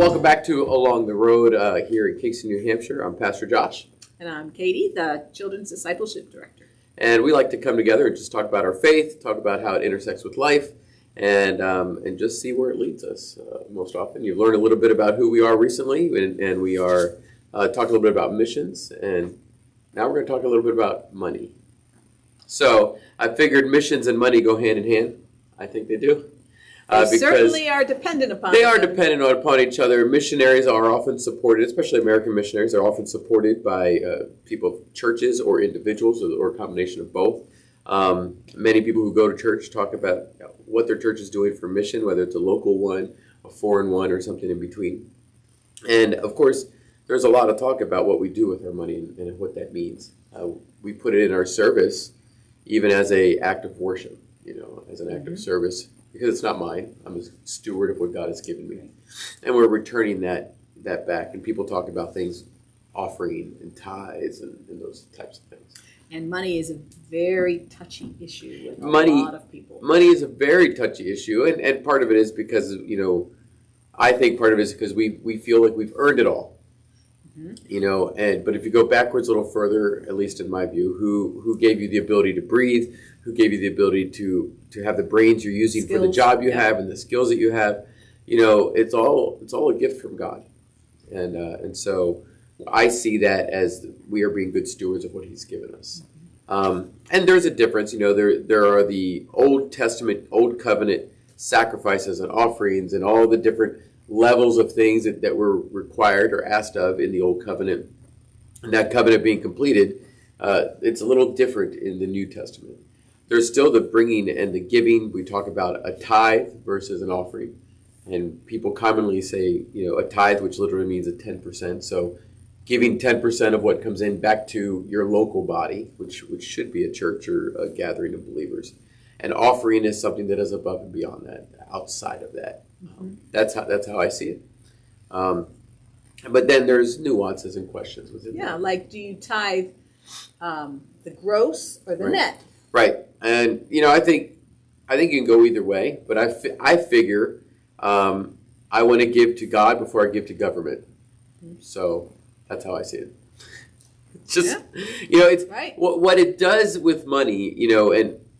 welcome back to Along the Road here in Kingston, New Hampshire. I'm Pastor Josh. And I'm Katie, the Children's Discipleship Director. And we like to come together and just talk about our faith, talk about how it intersects with life, and just see where it leads us most often. You've learned a little bit about who we are recently, and we are talking a little bit about missions, and now we're going to talk a little bit about money. So I figured missions and money go hand in hand. I think they do. They certainly are dependent upon They are dependent upon each other. Missionaries are often supported, especially American missionaries, are often supported by people, churches or individuals, or a combination of both. Many people who go to church talk about what their church is doing for mission, whether it's a local one, a foreign one, or something in between. And, of course, there's a lot of talk about what we do with our money and what that means. We put it in our service, even as an act of worship, as an act of service. Because it's not mine. I'm a steward of what God has given me. And we're returning that back. And people talk about things, offering and tithes and those types of things. And money is a very touchy issue with a lot of people. Money is a very touchy issue. And part of it is because, I think part of it is because we feel like we've earned it all. Mm-hmm. But if you go backwards a little further, at least in my view, who gave you the ability to breathe, who gave you the ability to have the brains you're using for the job you have and the skills that you have, it's all a gift from God. And so I see that as we are being good stewards of what He's given us. And there's a difference, there are the Old Testament, Old Covenant sacrifices and offerings and all the different levels of things that were required or asked of in the Old Covenant. And that covenant being completed, it's a little different in the New Testament. There's still the bringing and the giving. We talk about a tithe versus an offering. And people commonly say, a tithe, which literally means a 10%. So giving 10% of what comes in back to your local body, which should be a church or a gathering of believers. And offering is something that is above and beyond that, outside of that. Mm-hmm. That's how I see it. But then there's nuances and questions within that. Yeah, like do you tithe the gross or the net? Right. And, I think you can go either way, but I figure I want to give to God before I give to government. Mm-hmm. So that's how I see it. It's just, it's right. What it does with money,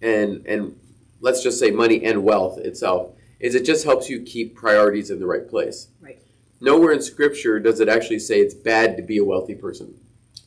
and let's just say money and wealth itself, is it just helps you keep priorities in the right place. Right. Nowhere in Scripture does it actually say it's bad to be a wealthy person.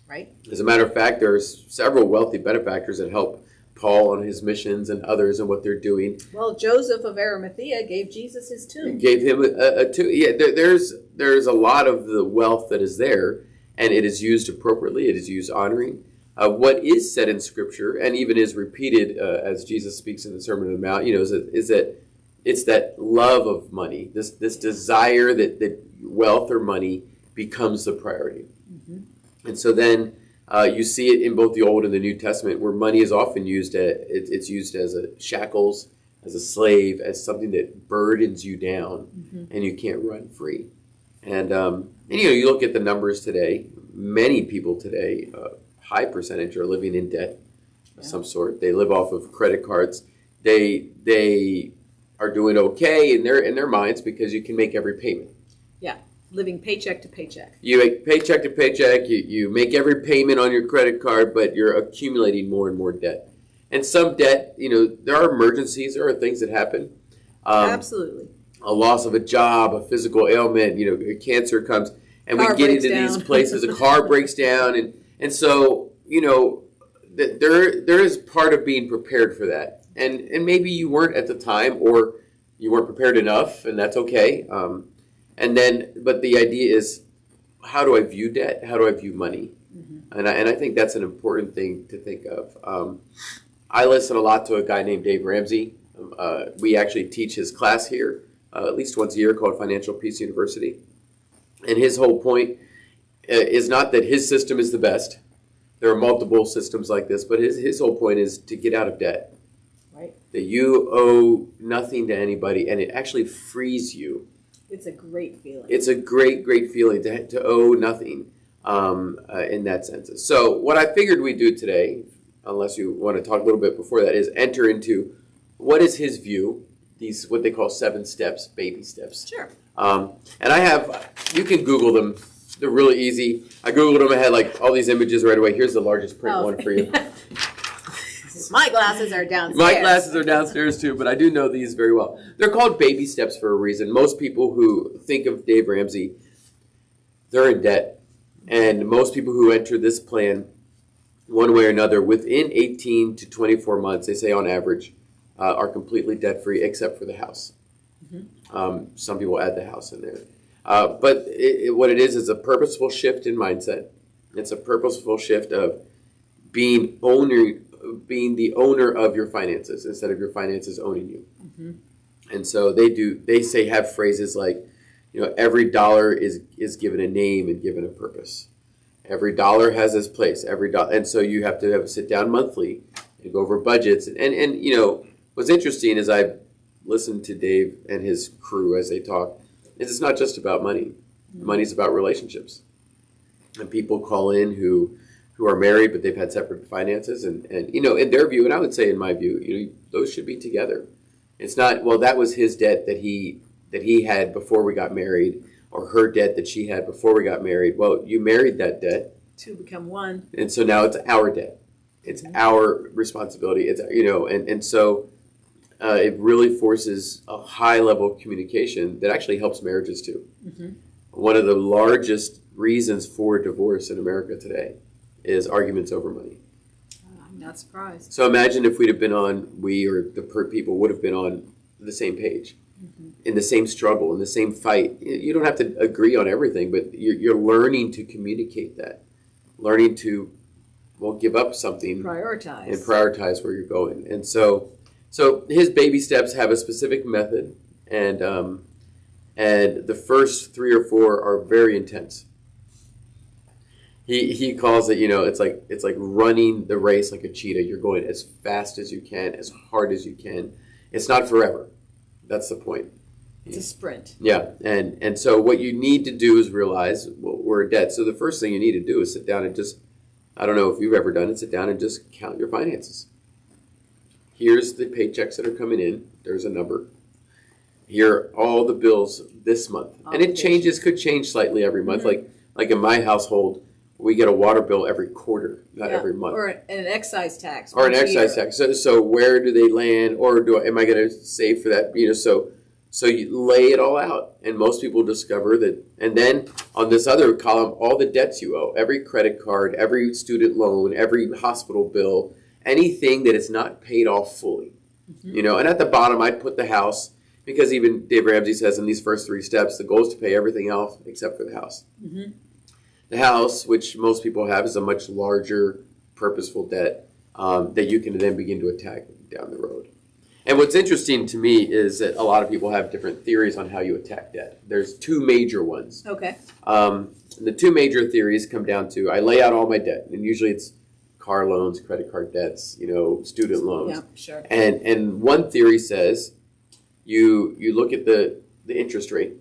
Right. As a matter of fact, there's several wealthy benefactors that help Paul on his missions and others and what they're doing. Well, Joseph of Arimathea gave Jesus his tomb. Gave him a tomb. Yeah, there's a lot of the wealth that is there, and it is used appropriately. It is used honoring. What is said in Scripture, and even is repeated as Jesus speaks in the Sermon on the Mount, is that it's that love of money, this desire that wealth or money becomes the priority. Mm-hmm. And so then you see it in both the Old and the New Testament, where money is often used it's used as a shackles, as a slave, as something that burdens you down, mm-hmm. and you can't run free. And you look at the numbers today. Many people today, high percentage, are living in debt of some sort. They live off of credit cards. They are doing okay in their minds because you can make every payment. Yeah. Living paycheck to paycheck. You make paycheck to paycheck. You make every payment on your credit card, but you're accumulating more and more debt. And some debt, there are emergencies. There are things that happen. Absolutely. A loss of a job, a physical ailment, cancer comes, and we get into these places. A car breaks down, and so there is part of being prepared for that. And maybe you weren't at the time, or you weren't prepared enough, and that's okay. But the idea is, how do I view debt? How do I view money? Mm-hmm. And I think that's an important thing to think of. I listen a lot to a guy named Dave Ramsey. We actually teach his class here at least once a year called Financial Peace University. And his whole point is not that his system is the best. There are multiple systems like this, but his whole point is to get out of debt. Right. That you owe nothing to anybody, and it actually frees you. It's a great feeling. It's a great, great feeling to owe nothing in that sense. So what I figured we'd do today, unless you want to talk a little bit before that, is enter into what is his view, these what they call 7 steps, baby steps, sure, And you can Google them. They're really easy. I Googled them. I had like all these images right away. Here's the largest print one for you. My glasses are downstairs. My glasses are downstairs too, but I do know these very well. They're called baby steps for a reason. Most people who think of Dave Ramsey, they're in debt. And most people who enter this plan, one way or another, within 18 to 24 months, they say on average, are completely debt-free except for the house. Some people add the house in there. But what it is a purposeful shift in mindset. It's a purposeful shift of being the owner of your finances instead of your finances owning you. And so they say have phrases like, every dollar is given a name and given a purpose. Every dollar has its place. And so you have to have a sit down monthly and go over budgets. And what's interesting is I've listened to Dave and his crew as they talk. It's not just about money. Money's about relationships. And people call in who are married, but they've had separate finances. And in their view, and I would say in my view, those should be together. It's not, well, that was his debt that he had before we got married, or her debt that she had before we got married. Well, you married that debt. Two become one. And so now it's our debt. It's our responsibility. It's, and so it really forces a high level of communication that actually helps marriages too. One of the largest reasons for divorce in America today is arguments over money. I'm not surprised. So imagine if we or the people would have been on the same page, in the same struggle, in the same fight. You don't have to agree on everything, but you're learning to communicate that, learning to, give up something. Prioritize. And prioritize where you're going. And so his baby steps have a specific method, and the first 3 or 4 are very intense. He calls it, it's like running the race like a cheetah. You're going as fast as you can, as hard as you can. It's not forever. That's the point. It's a sprint. Yeah, and so what you need to do is realize, we're in debt. So the first thing you need to do is sit down and just, I don't know if you've ever done it, sit down and just count your finances. Here's the paychecks that are coming in. There's a number. Here are all the bills this month. And it could change slightly every month. Like in my household, we get a water bill every quarter, not every month. Or an excise tax. Or an excise tax. So where do they land? Or am I going to save for that? So you lay it all out. And most people discover that. And then on this other column, all the debts you owe. Every credit card, every student loan, every hospital bill, anything that is not paid off fully. And at the bottom, I'd put the house, because even Dave Ramsey says in these first 3 steps, the goal is to pay everything else except for the house. The house, which most people have, is a much larger, purposeful debt that you can then begin to attack down the road. And what's interesting to me is that a lot of people have different theories on how you attack debt. There's 2 major ones. Okay. The 2 major theories come down to, I lay out all my debt, and usually it's car loans, credit card debts, student loans. Yeah, sure. And one theory says you look at the interest rate,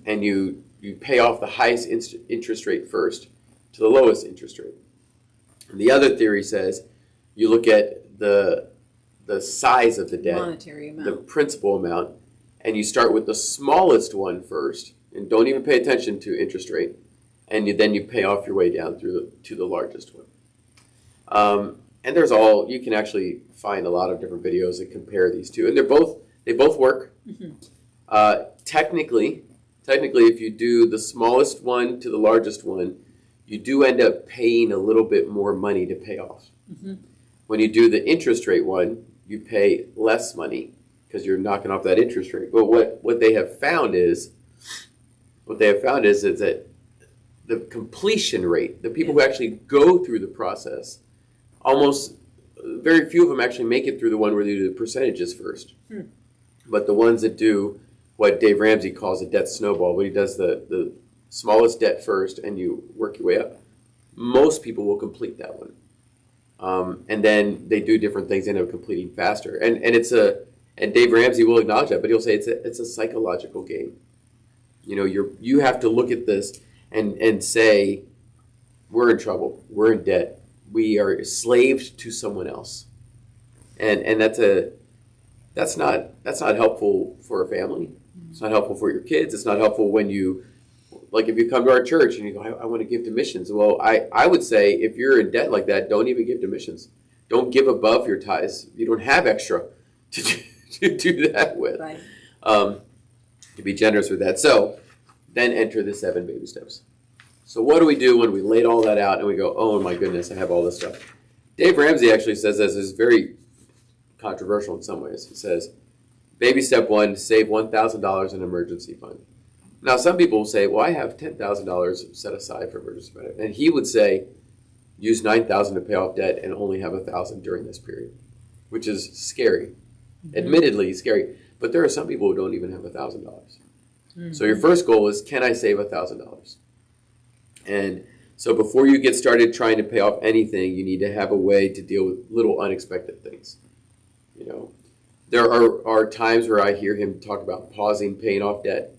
and you pay off the highest interest rate first to the lowest interest rate. And the other theory says you look at the size of the debt, monetary amount, the principal amount, and you start with the smallest one first, and don't even pay attention to interest rate, and then you pay off your way down to the largest one. And you can actually find a lot of different videos that compare these two, and they both work. Technically, if you do the smallest one to the largest one, you do end up paying a little bit more money to pay off. When you do the interest rate one, you pay less money because you're knocking off that interest rate. But what they have found is that the completion rate, the people who actually go through the process, almost very few of them actually make it through the one where they do the percentages first. But the ones that do what Dave Ramsey calls a debt snowball, where he does the smallest debt first and you work your way up, most people will complete that one. And then they do different things, end up completing faster. And Dave Ramsey will acknowledge that, but he'll say it's a psychological game. You have to look at this and say, we're in trouble, we're in debt, we are slaves to someone else, and that's not helpful for a family. It's not helpful for your kids. It's not helpful when you, like if you come to our church and you go, I want to give to missions. Well, I would say if you're in debt like that, don't even give to missions. Don't give above your tithes. You don't have extra to do that with. Right. To be generous with that. So then enter the 7 baby steps. So what do we do when we laid all that out and we go, oh my goodness, I have all this stuff? Dave Ramsey actually says this is very controversial in some ways. He says, baby step 1, save $1,000 in emergency fund. Now some people will say, well, I have $10,000 set aside for emergency fund. And he would say, use $9,000 to pay off debt and only have $1,000 during this period, which is scary. Mm-hmm. Admittedly scary. But there are some people who don't even have $1,000. Mm-hmm. So your first goal is, can I save $1,000? And so before you get started trying to pay off anything, you need to have a way to deal with little unexpected things. You know, there are times where I hear him talk about pausing paying off debt.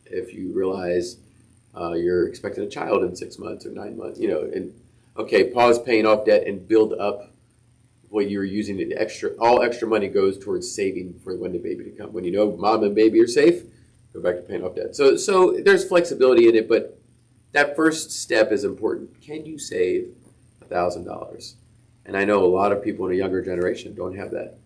If you realize you're expecting a child in 6 months or 9 months, you know, and okay, pause paying off debt and build up what you're using. All extra money goes towards saving for when the baby to come. When you know mom and baby are safe, go back to paying off debt. So there's flexibility in it, but that first step is important. Can you save $1,000? And I know a lot of people in a younger generation don't have that.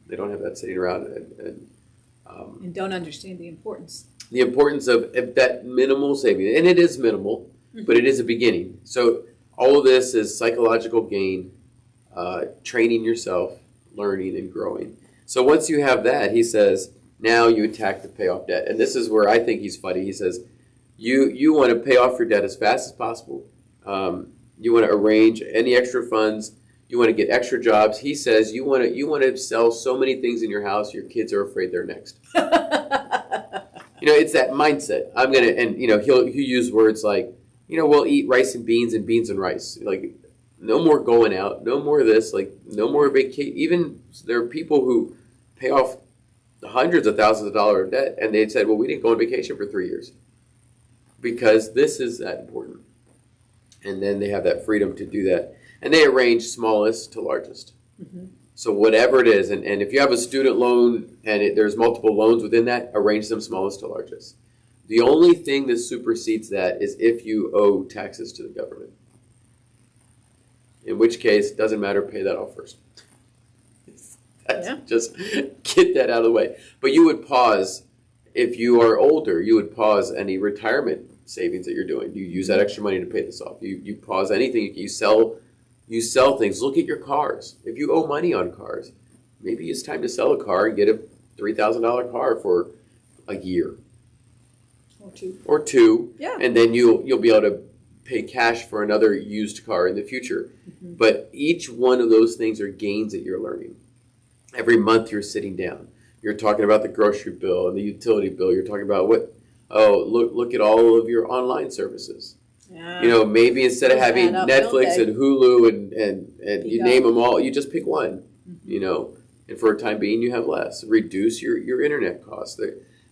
They don't have that sitting around and don't understand the importance. The importance of that minimal saving, and it is minimal, but it is a beginning. So all of this is psychological gain, training yourself, learning and growing. So once you have that, he says, now you attack the payoff debt. And this is where I think he's funny. He says, you want to pay off your debt as fast as possible. You want to arrange any extra funds. You want to get extra jobs. He says you want to sell so many things in your house, your kids are afraid they're next. You know, it's that mindset. And you know, he'll use words like, you know, we'll eat rice and beans and rice. Like, no more going out, no more of this, like, no more vacation. Even there are people who pay off hundreds of thousands of dollars of debt, and they said, well, we didn't go on vacation for 3 years because this is that important. And then they have that freedom to do that. And they arrange smallest to largest. Mm-hmm. So whatever it is, and if you have a student loan and there's multiple loans within that, arrange them smallest to largest. The only thing that supersedes that is if you owe taxes to the government. In which case, it doesn't matter, pay that off first. Just get that out of the way. But you would pause, if you are older, you would pause any retirement savings that you're doing. You use that extra money to pay this off. You pause anything, you sell things. Look at your cars. If you owe money on cars, maybe it's time to sell a car and get a $3,000 car for a year. Or two. Yeah. And then you'll be able to pay cash for another used car in the future. Mm-hmm. But each one of those things are gains that you're learning. Every month you're sitting down. You're talking about the grocery bill and the utility bill. You're talking about look at all of your online services. Yeah. You know, maybe instead of having Netflix and Hulu and you name them all, you just pick one. Mm-hmm. You know, and for a time being you have less. Reduce your internet costs.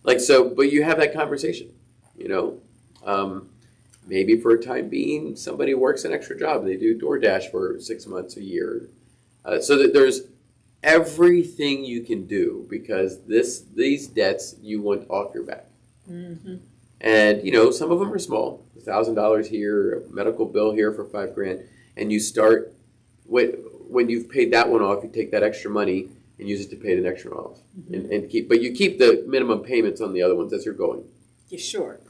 But you have that conversation. You know, maybe for a time being somebody works an extra job. They do DoorDash for 6 months, a year. So that there's everything you can do because these debts you want off your back. Mm-hmm. And, you know, some of them are small, $1,000 here, a medical bill here for $5,000. And you start, when you've paid that one off, you take that extra money and use it to pay the next one off. Mm-hmm. But you keep the minimum payments on the other ones as you're going. Yeah, sure.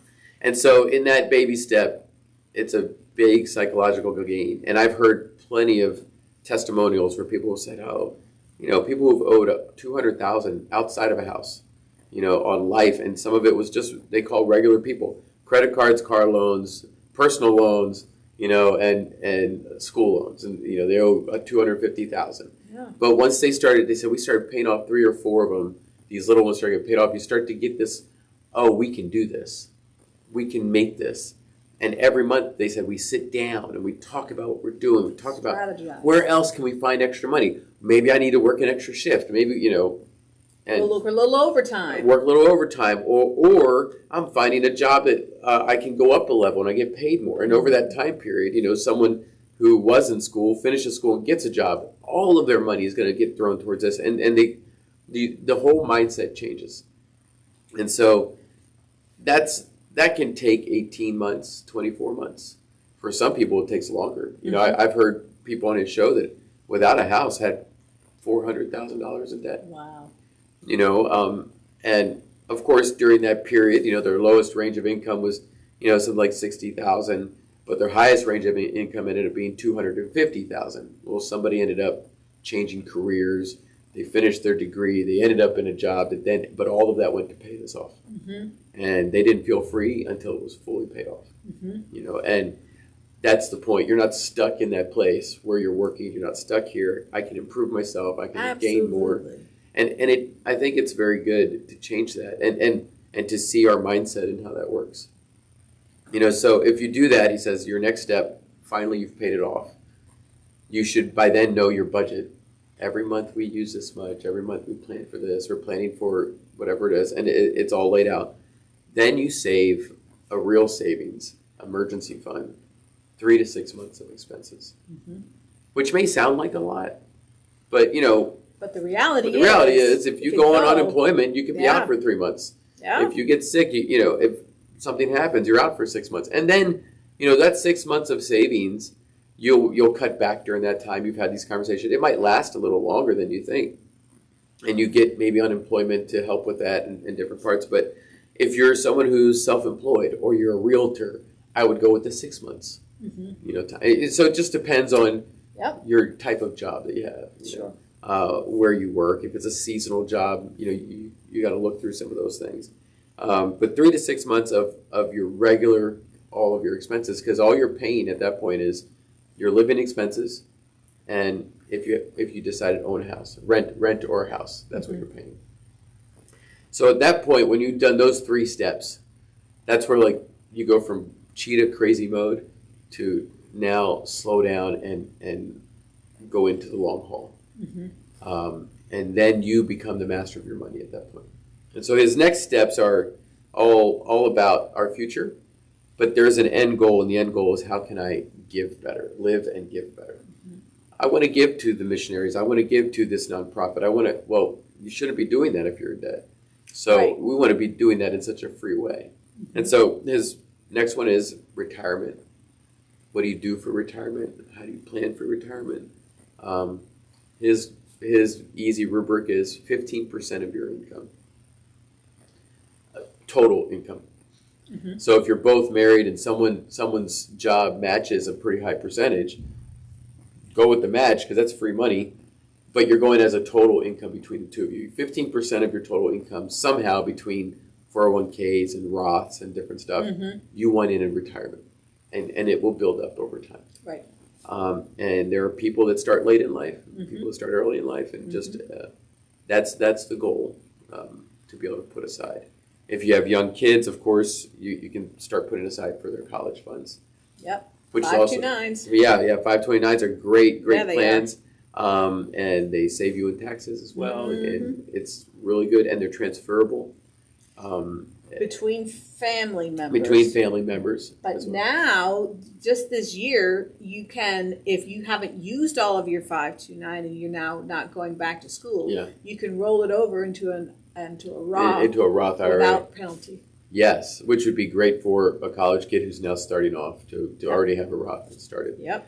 And so in that baby step, it's a big psychological gain. And I've heard plenty of testimonials where people have said, oh, you know, people who've owed $200,000 outside of a house, you know, on life. And some of it was just, they call regular people, credit cards, car loans, personal loans, you know, and school loans. And, you know, they owe $250,000. Yeah. But once they said we started paying off 3 or 4 of them, these little ones started getting paid off. You start to get this, oh, we can do this. We can make this. And every month they said we sit down and we talk about what we're doing. We talk about where else can we find extra money. Maybe I need to work an extra shift. Maybe, you know. And work a little overtime. Work a little overtime. Or I'm finding a job that I can go up a level and I get paid more. And over that time period, you know, someone who was in school, finishes school and gets a job, all of their money is going to get thrown towards this. And the whole mindset changes. And so that can take 18 months, 24 months. For some people, it takes longer. You know, I've heard people on his show that without a house had $400,000 in debt. Wow. You know, and of course, during that period, you know, their lowest range of income was, you know, something like 60,000, but their highest range of income ended up being 250,000. Well, somebody ended up changing careers. They finished their degree. They ended up in a job but all of that went to pay this off. And they didn't feel free until it was fully paid off. You know, and that's the point. You're not stuck in that place where you're working. You're not stuck here. I can improve myself. I can gain more. And I think it's very good to change that and to see our mindset and how that works. You know, so if you do that, he says, your next step, finally you've paid it off. You should by then know your budget. Every month we use this much. Every month we plan for this. We're planning for whatever it is. And it's all laid out. Then you save a real savings, emergency fund, 3 to 6 months of expenses, which may sound like a lot, but you know. But the reality is, if you go on unemployment, you could be out for 3 months. Yeah. If you get sick, you know, if something happens, you're out for 6 months, and then you know that 6 months of savings, you'll cut back during that time. You've had these conversations. It might last a little longer than you think, and you get maybe unemployment to help with that in different parts. But if you're someone who's self-employed or you're a realtor, I would go with the 6 months. You know, so it just depends on your type of job that you have. You know, where you work. If it's a seasonal job, you know, you got to look through some of those things. But 3 to 6 months of your regular, all of your expenses, because all you're paying at that point is your living expenses, and if you decide to own a house, rent or a house, that's what you're paying. So at that point, when you've done those 3 steps, that's where like you go from cheetah crazy mode to now slow down and go into the long haul. And then you become the master of your money at that point. And so his next steps are all about our future, but there's an end goal, and the end goal is how can I give better, live and give better. I want to give to the missionaries. I want to give to this nonprofit. Well, you shouldn't be doing that if you're in debt. So we want to be doing that in such a free way. And so his next one is retirement. What do you do for retirement? How do you plan for retirement? His easy rubric is 15% of your income, total income. So if you're both married and someone's job matches a pretty high percentage, go with the match because that's free money, but you're going as a total income between the two of you. 15% of your total income somehow between 401ks and Roths and different stuff, you want in retirement, and it will build up over time. Right. And there are people that start late in life, people that start early in life, and just that's the goal, to be able to put aside. If you have young kids, of course, you can start putting aside for their college funds. Yep. Which 529s. Yeah, 529s are great plans, are. And they save you in taxes as well, and it's really good, and they're transferable. Between family members. But well. Now, just this year, you can, if you haven't used all of your 529 and you're now not going back to school, you can roll it over into a Roth IRA without penalty. Yes, which would be great for a college kid who's now starting off to already have a Roth started. Yep.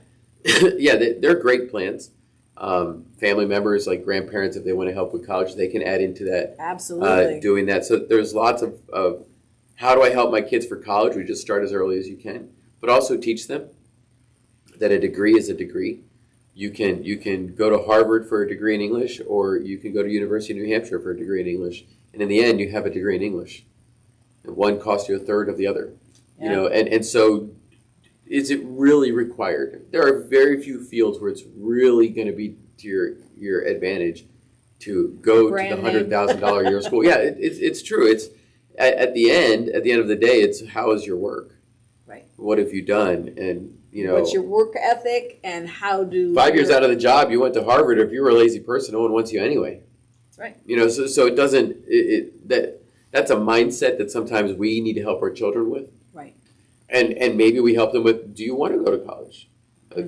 Yeah, they're great plans. Family members, like grandparents, if they want to help with college, they can add into that. Absolutely. Doing that. So there's lots of how do I help my kids for college? We just start as early as you can, but also teach them that a degree is a degree. You can go to Harvard for a degree in English, or you can go to University of New Hampshire for a degree in English, and in the end, you have a degree in English. And one costs you a third of the other. You know, and so is it really required? There are very few fields where it's really going to be to your advantage to go to the $100,000 a year school. Yeah, it's true. It's at the end of the day, it's how is your work? Right. What have you done? And you know, what's your work ethic, and how do 5 years out of the job, you went to Harvard. If you're a lazy person, no one wants you anyway. That's right. You know, so it doesn't. That's a mindset that sometimes we need to help our children with. Right. And maybe we help them with, do you want to go to college?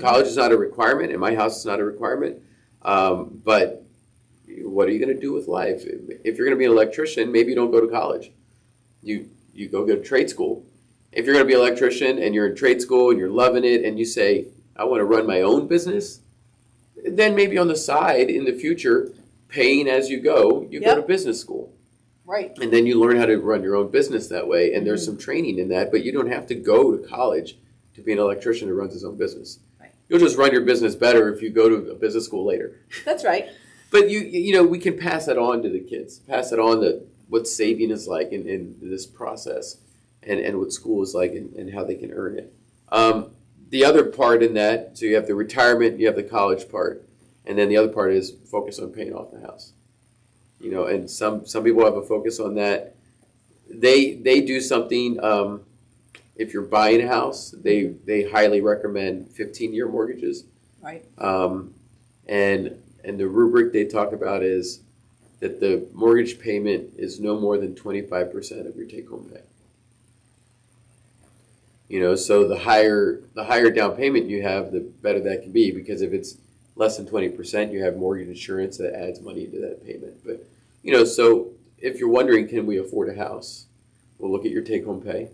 College is not a requirement. In my house, it's not a requirement. But what are you going to do with life? If you're going to be an electrician, maybe you don't go to college. you go to trade school. If you're going to be an electrician and you're in trade school and you're loving it and you say, I want to run my own business, then maybe on the side in the future, paying as you go, you go to business school. Right. And then you learn how to run your own business that way. And there's some training in that, but you don't have to go to college to be an electrician who runs his own business. Right. You'll just run your business better if you go to a business school later. That's right. But we can pass that on to the kids, pass it on to what saving is like in this process and what school is like and how they can earn it. The other part in that, so you have the retirement, you have the college part, and then the other part is focus on paying off the house. And some people have a focus on that. They do something, if you're buying a house, they highly recommend 15-year mortgages. Right. And the rubric they talk about is that the mortgage payment is no more than 25% of your take-home pay. So the higher down payment you have, the better that can be, because if it's less than 20%, you have mortgage insurance that adds money into that payment. But, so if you're wondering, can we afford a house? We'll look at your take-home pay.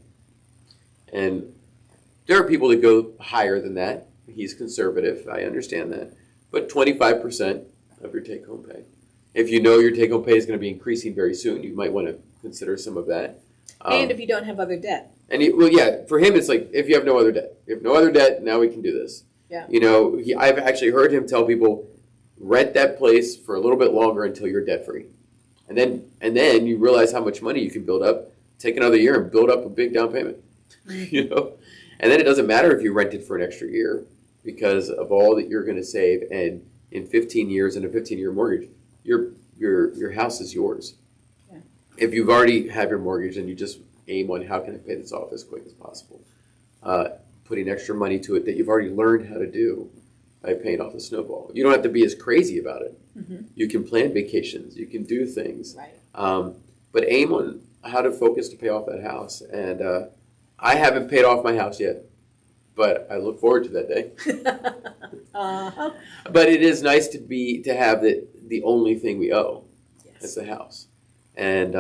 And there are people that go higher than that. He's conservative. I understand that. But 25% of your take-home pay. If you know your take-home pay is going to be increasing very soon, you might want to consider some of that. And if you don't have other debt. And for him, it's like, if you have no other debt. If no other debt, now we can do this. Yeah. I've actually heard him tell people, rent that place for a little bit longer until you're debt-free. And then you realize how much money you can build up. Take another year and build up a big down payment. And then it doesn't matter if you rent it for an extra year, because of all that you're going to save. And in 15 years and a 15-year mortgage, your house is yours. Yeah. If you've already have your mortgage and you just aim on how can I pay this off as quick as possible, putting extra money to it that you've already learned how to do by paying off the snowball. You don't have to be as crazy about it. Mm-hmm. You can plan vacations. You can do things. Right. But aim on how to focus to pay off that house. And I haven't paid off my house yet, but I look forward to that day. Uh-huh. But it is nice to have the only thing we owe. Yes. Is the house. And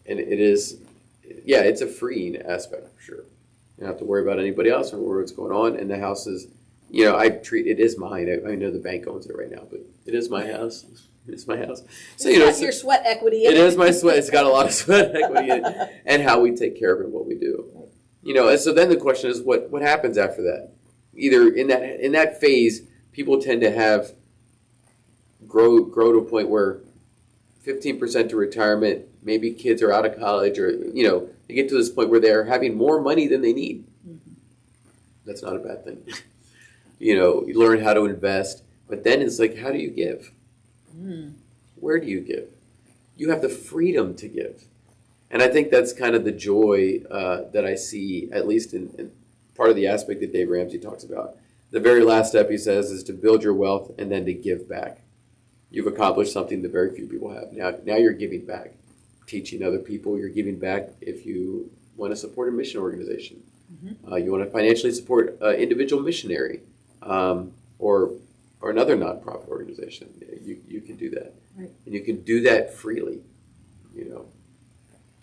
it is, it's a freeing aspect for sure. You don't have to worry about anybody else or what's going on. And the house is, it is mine. I know the bank owns it right now, but it is my house. It's my house. So it's your sweat equity in it. It is my sweat. It's got a lot of sweat equity in it, and how we take care of it and what we do. And so then the question is, what happens after that? Either in that phase, people tend to grow to a point where 15% to retirement, maybe kids are out of college, or they get to this point where they're having more money than they need. Mm-hmm. That's not a bad thing. You learn how to invest, but then it's like, how do you give? Where do you give? You have the freedom to give. And I think that's kind of the joy that I see, at least in part of the aspect that Dave Ramsey talks about. The very last step, he says, is to build your wealth and then to give back. You've accomplished something that very few people have. Now you're giving back, teaching other people. You're giving back if you want to support a mission organization. Mm-hmm. You want to financially support an individual missionary or another nonprofit organization. You can do that. Right. And you can do that freely.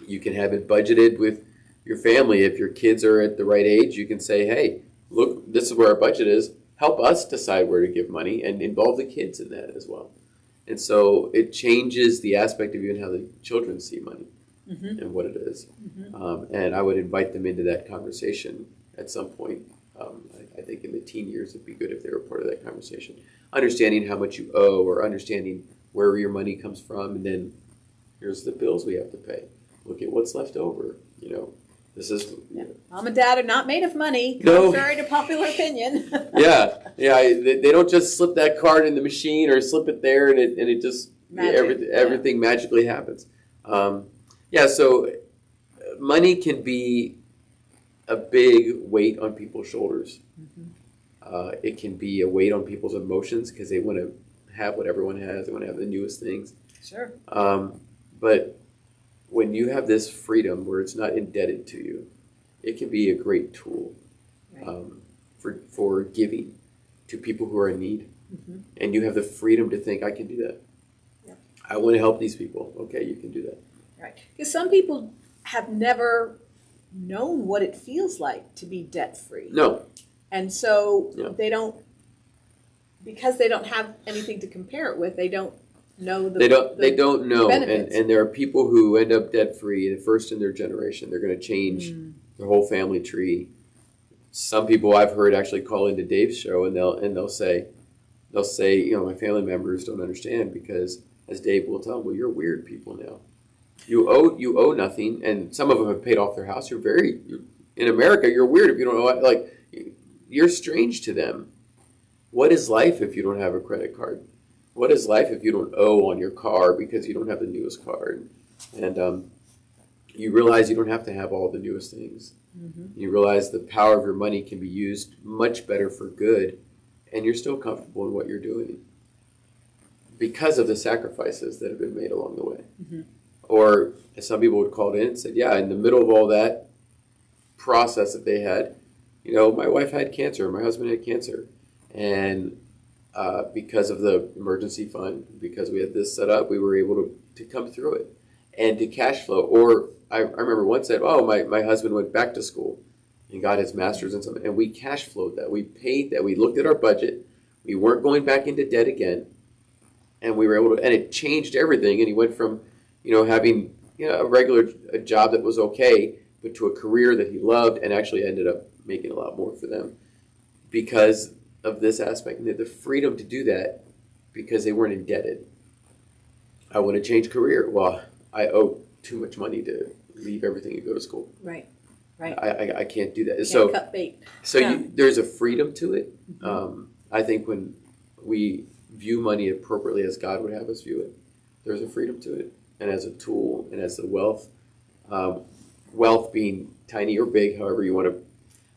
You can have it budgeted with your family. If your kids are at the right age, you can say, hey, look, this is where our budget is. Help us decide where to give money and involve the kids in that as well. And so it changes the aspect of even how the children see money and what it is. Mm-hmm. And I would invite them into that conversation at some point. I think in the teen years, it'd be good if they were part of that conversation. Understanding how much you owe, or understanding where your money comes from, and then here's the bills we have to pay. Look at what's left over. This is. Yeah. Mom and Dad are not made of money, no. Contrary to popular opinion. Yeah. They don't just slip that card in the machine or slip it there, and it just everything magically happens. So money can be a big weight on people's shoulders. Mm-hmm. It can be a weight on people's emotions because they want to have what everyone has. They want to have the newest things. Sure. But when you have this freedom where it's not indebted to you, it can be a great tool for giving to people who are in need. Mm-hmm. And you have the freedom to think, I can do that. Yeah. I want to help these people. Okay, you can do that. Right. Because some people have never known what it feels like to be debt free. No. And so Yeah. because they don't have anything to compare it with, they don't know They don't know, benefits. and there are people who end up debt free, and first in their generation, they're going to change their whole family tree. Some people I've heard actually call into Dave's show, and they'll say, my family members don't understand because, as Dave will tell them, well, you're weird people now. You owe nothing, and some of them have paid off their house. In America, you're weird if you don't owe. Like, you're strange to them. What is life if you don't have a credit card? What is life if you don't owe on your car because you don't have the newest car? And you realize you don't have to have all the newest things. Mm-hmm. You realize the power of your money can be used much better for good, and you're still comfortable in what you're doing because of the sacrifices that have been made along the way. Mm-hmm. Or, as some people would call it in and said, yeah, in the middle of all that process that they had, my wife had cancer, my husband had cancer, and because of the emergency fund, because we had this set up, we were able to come through it and to cash flow. Or I remember one said, my husband went back to school and got his master's in something, and we cash flowed that. We paid that. We looked at our budget. We weren't going back into debt again, and we were able to, and it changed everything. And he went from, having a job that was okay, but to a career that he loved, and actually ended up making a lot more for them because of this aspect, and the freedom to do that because they weren't indebted. I want to change career. Well, I owe too much money to leave everything and go to school. Right. I can't do that. Can't cut bait. So there's a freedom to it. Mm-hmm. I think when we view money appropriately as God would have us view it, there's a freedom to it, and as a tool, and as the wealth being tiny or big, however you want to,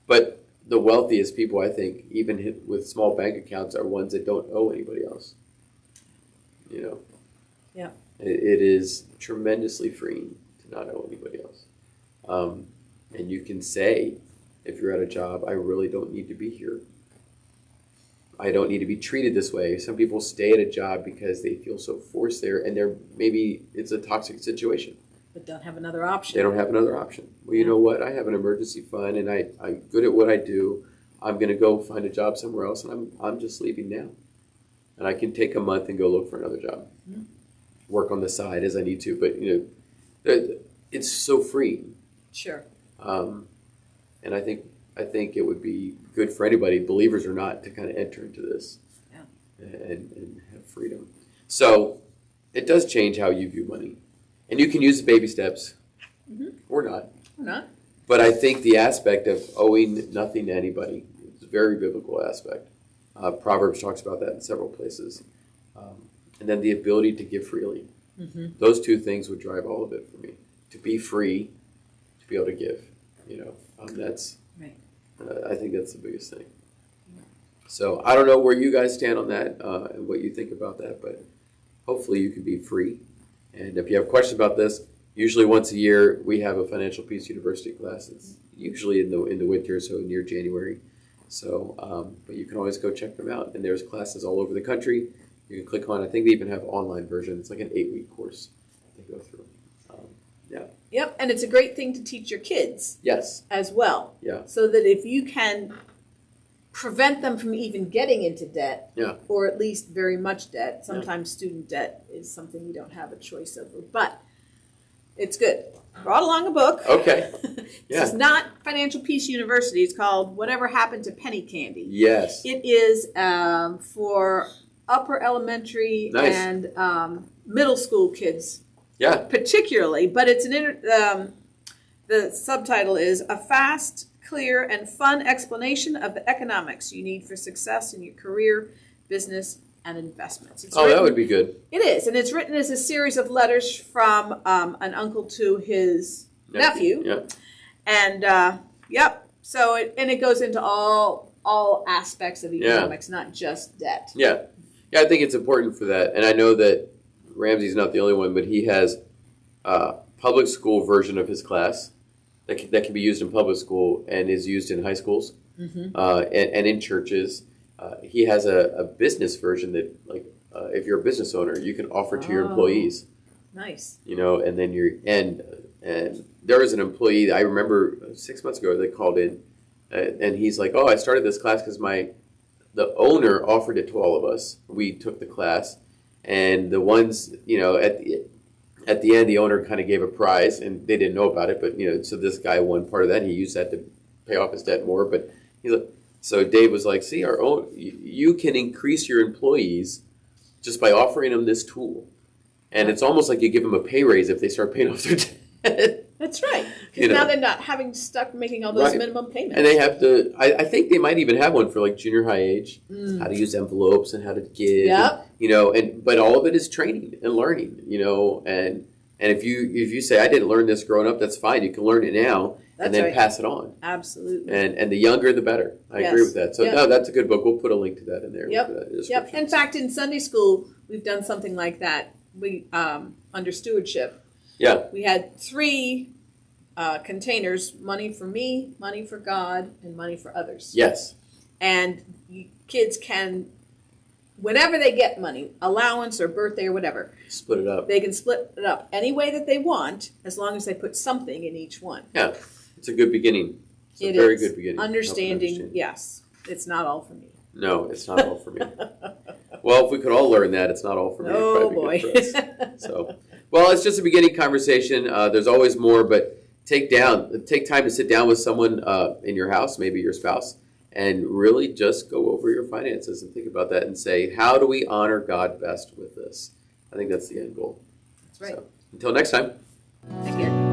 but the wealthiest people, I think, even with small bank accounts, are ones that don't owe anybody else. Yeah. It is tremendously freeing to not owe anybody else. And you can say, if you're at a job, I really don't need to be here. I don't need to be treated this way. Some people stay at a job because they feel so forced there, and maybe it's a toxic situation. But don't have another option. They don't have another option. Well, you know what? I have an emergency fund, and I'm good at what I do. I'm going to go find a job somewhere else, and I'm just leaving now. And I can take a month and go look for another job. Mm-hmm. Work on the side as I need to, but it's so freeing. Sure. And I think it would be good for anybody, believers or not, to kind of enter into this and have freedom. So it does change how you view money. And you can use the baby steps, or not. Or not. But I think the aspect of owing nothing to anybody is a very biblical aspect. Proverbs talks about that in several places. And then the ability to give freely. Mm-hmm. Those two things would drive all of it for me. To be free, to be able to give. That's right. I think that's the biggest thing. Yeah. So I don't know where you guys stand on that and what you think about that, but hopefully you can be free. And if you have questions about this, usually once a year we have a Financial Peace University class. It's usually in the winter, so near January. So, but you can always go check them out. And there's classes all over the country. You can click on. I think they even have online version. It's like an 8-week course they go through. Yep, and it's a great thing to teach your kids. Yes. As well. Yeah. So that if you can prevent them from even getting into debt, or at least very much debt. Sometimes student debt is something you don't have a choice over, but it's good. Brought along a book. Okay. This is not Financial Peace University. It's called Whatever Happened to Penny Candy. Yes. It is for upper elementary and middle school kids. Yeah. Particularly, but it's the subtitle is A Fast, Clear, and Fun Explanation of the Economics You Need for Success in Your Career, Business, and Investments. That would be good. It is, and it's written as a series of letters from an uncle to his nephew. Yep. And, so it goes into all aspects of economics, not just debt. Yeah. Yeah, I think it's important for that. And I know that Ramsey's not the only one, but he has a public school version of his class that can be used in public school and is used in high schools and in churches. He has a business version that, if you're a business owner, you can offer to your employees. Nice. And then and there was an employee I remember 6 months ago that called in, and he's like, "Oh, I started this class because the owner offered it to all of us. We took the class, and the ones at the end, the owner kind of gave a prize, and they didn't know about it. But so this guy won part of that. He used that to pay off his debt more. But so Dave was like, "See, you can increase your employees just by offering them this tool, and it's almost like you give them a pay raise if they start paying off their debt." That's right. Because now they're not stuck making all those minimum payments. And they have to, I think they might even have one for like junior high age, how to use envelopes and how to give. Yep. But all of it is training and learning, and if you say, I didn't learn this growing up, that's fine. You can learn it now and then pass it on. Absolutely. And the younger, the better. I agree with that. So no, that's a good book. We'll put a link to that in there. Yep. In fact, in Sunday school, we've done something like that. We, under stewardship. Yeah. We had 3 containers, money for me, money for God, and money for others. Yes. And kids can, whenever they get money, allowance or birthday or whatever, split it up. They can split it up any way that they want, as long as they put something in each one. Yeah. It's a good beginning. It's a very good beginning. Understanding, yes. It's not all for me. No, it's not all for me. Well, if we could all learn that, it's not all for me. Oh, boy. So, well, it's just a beginning conversation. There's always more, but take time to sit down with someone in your house, maybe your spouse, and really just go over your finances and think about that and say, how do we honor God best with this? I think that's the end goal. That's right. So, until next time. Take care.